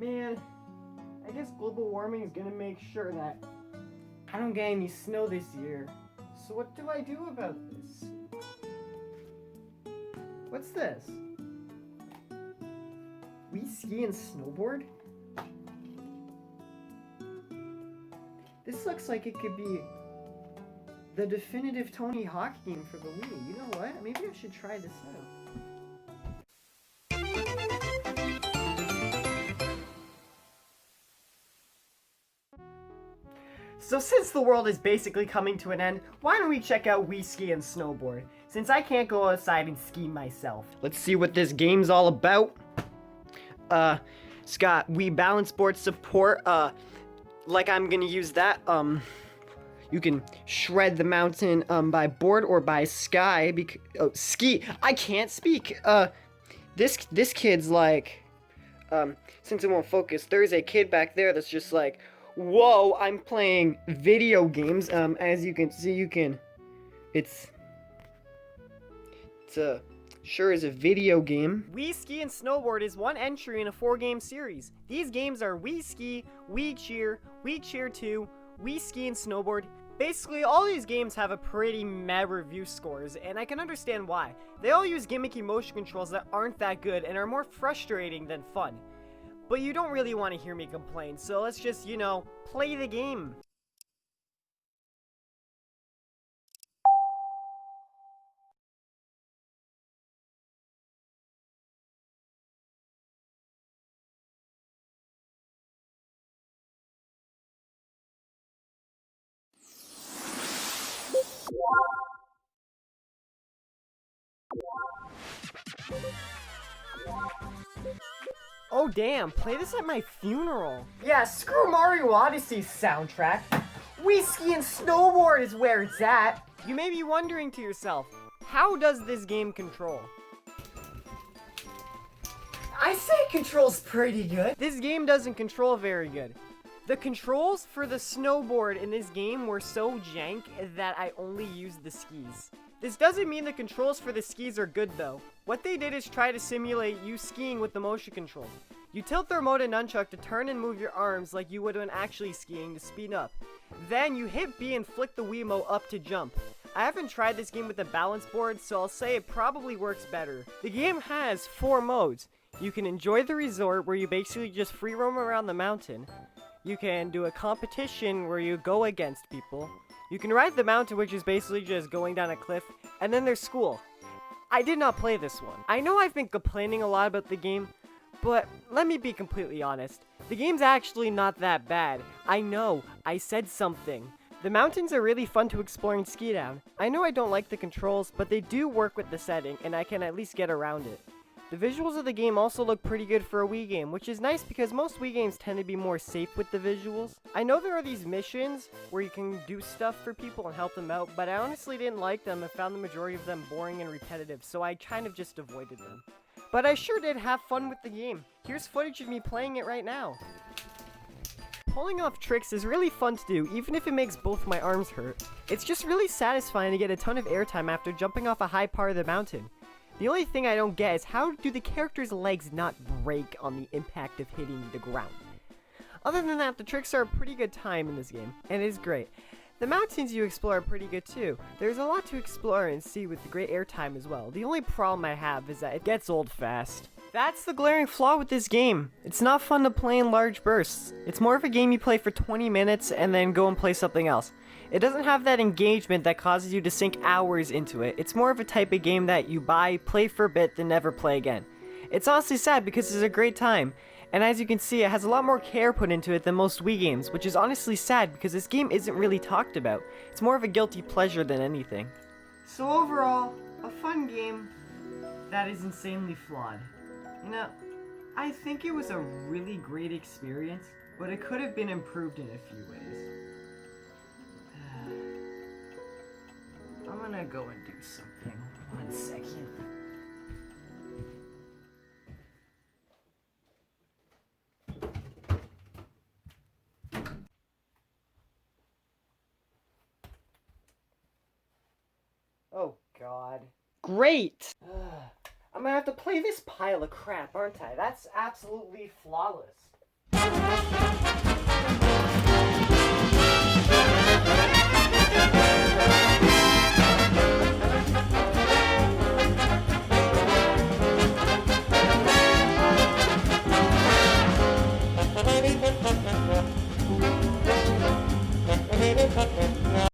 Man, I guess global warming is gonna make sure that I don't get any snow this year. So what do I do about this? What's this? We ski and snowboard? This looks like it could be the definitive Tony Hawk game for the Wii. You know what? Maybe I should try this out. So since the world is basically coming to an end, why don't we check out We Ski and Snowboard, since I can't go outside and ski myself. Let's see what this game's all about. It's got Wii balance board support, like I'm gonna use that. You can shred the mountain by board or by ski. I can't speak. This kid's like, since it won't focus, there's a kid back there that's just like, whoa, I'm playing video games. As you can see, it's sure is a video game. We Ski and Snowboard is one entry in a 4-game series. These games are We Ski, We Cheer, We Cheer 2, We Ski and Snowboard. Basically, all these games have a pretty meh review scores, and I can understand why. They all use gimmicky motion controls that aren't that good and are more frustrating than fun. But you don't really want to hear me complain, so let's just, play the game. Oh damn, play this at my funeral. Yeah, screw Mario Odyssey's soundtrack. We Ski and Snowboard is where it's at. You may be wondering to yourself, how does this game control? I say it controls pretty good. This game doesn't control very good. The controls for the snowboard in this game were so jank that I only used the skis. This doesn't mean the controls for the skis are good though. What they did is try to simulate you skiing with the motion control. You tilt the remote and nunchuck to turn and move your arms like you would when actually skiing to speed up. Then you hit B and flick the Wiimote up to jump. I haven't tried this game with the balance board, so I'll say it probably works better. The game has 4 modes. You can enjoy the resort where you basically just free roam around the mountain. You can do a competition where you go against people. You can ride the mountain, which is basically just going down a cliff. And then there's school. I did not play this one. I know I've been complaining a lot about the game, but let me be completely honest. The game's actually not that bad. I know, I said something. The mountains are really fun to explore and ski down. I know I don't like the controls, but they do work with the setting, and I can at least get around it. The visuals of the game also look pretty good for a Wii game, which is nice because most Wii games tend to be more safe with the visuals. I know there are these missions where you can do stuff for people and help them out, but I honestly didn't like them and found the majority of them boring and repetitive, so I kind of just avoided them. But I sure did have fun with the game. Here's footage of me playing it right now. Pulling off tricks is really fun to do, even if it makes both my arms hurt. It's just really satisfying to get a ton of airtime after jumping off a high part of the mountain. The only thing I don't get is how do the character's legs not break on the impact of hitting the ground? Other than that, the tricks are a pretty good time in this game, and it is great. The mountains you explore are pretty good too. There's a lot to explore and see with the great airtime as well. The only problem I have is that it gets old fast. That's the glaring flaw with this game. It's not fun to play in large bursts. It's more of a game you play for 20 minutes and then go and play something else. It doesn't have that engagement that causes you to sink hours into it. It's more of a type of game that you buy, play for a bit, then never play again. It's honestly sad because it's a great time. And as you can see, it has a lot more care put into it than most Wii games, which is honestly sad because this game isn't really talked about. It's more of a guilty pleasure than anything. So overall, a fun game that is insanely flawed. I think it was a really great experience, but it could have been improved in a few ways. I'm gonna go and do something. 1 second. Oh god. Great! I'm gonna have to play this pile of crap, aren't I? That's absolutely flawless.